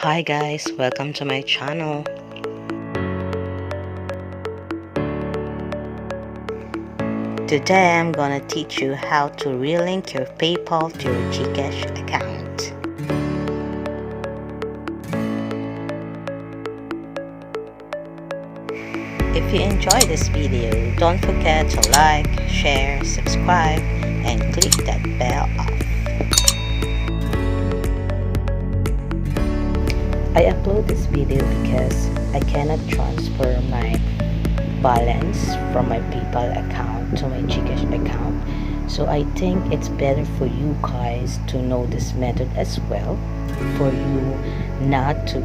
Hi guys, welcome to my channel. Today I'm gonna teach you how to relink your PayPal to your Gcash account. If you enjoy this video, don't forget to like, share, subscribe, and click that bell off. I upload this video because I cannot transfer my balance from my PayPal account to my Gcash account, so I think it's better for you guys to know this method as well, for you not to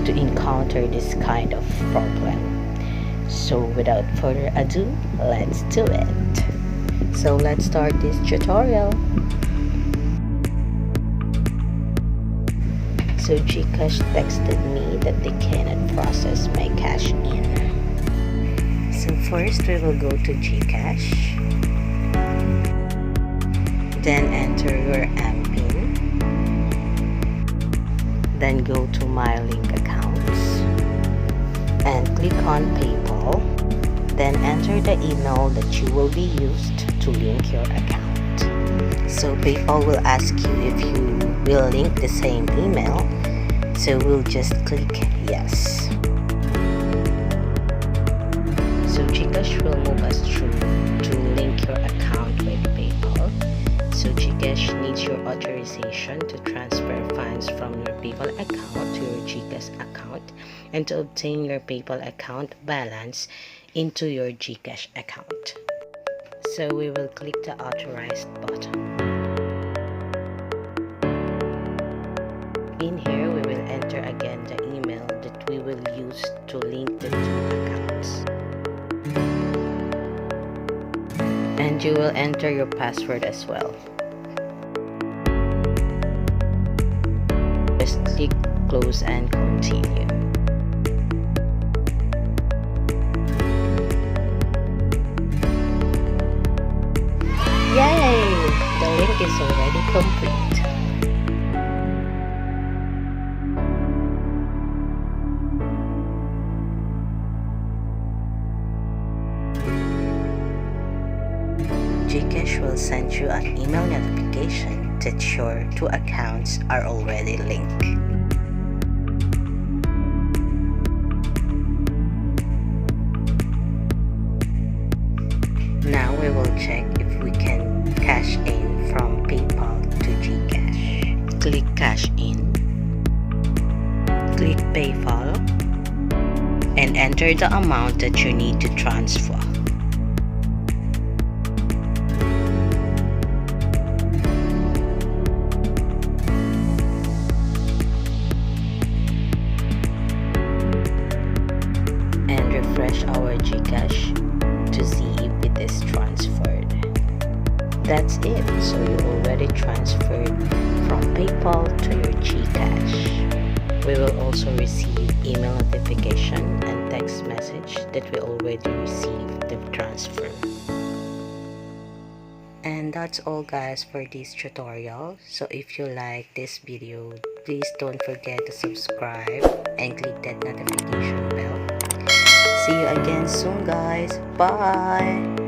encounter this kind of problem. So without further ado, let's do it. So let's start this tutorial. So Gcash texted me that they cannot process my cash in. So first we will go to Gcash, then enter your MPIN, then go to My Link Accounts and click on PayPal, then enter the email that you will be used to link your account. So PayPal will ask you if you will link the same email, so we'll just click yes. So Gcash will move us through to link your account with PayPal. So Gcash needs your authorization to transfer funds from your PayPal account to your Gcash account and to obtain your PayPal account balance into your Gcash account. So we will click the authorized button. In here, we will enter again the email that we will use to link the two accounts. And you will enter your password as well. Just click close and continue. Yay! The link is already complete. Gcash will send you an email notification that your two accounts are already linked. Now we will check if we can cash in from PayPal to Gcash. Click Cash In, click PayPal, and enter the amount that you need to transfer. And refresh our Gcash to see if it is transferred. That's it. So you already transferred from PayPal to your Gcash. We will also receive email notification and text message that we already received the transfer. And that's all guys for this tutorial. So if you like this video, please don't forget to subscribe and click that notification bell. See you again soon guys. Bye.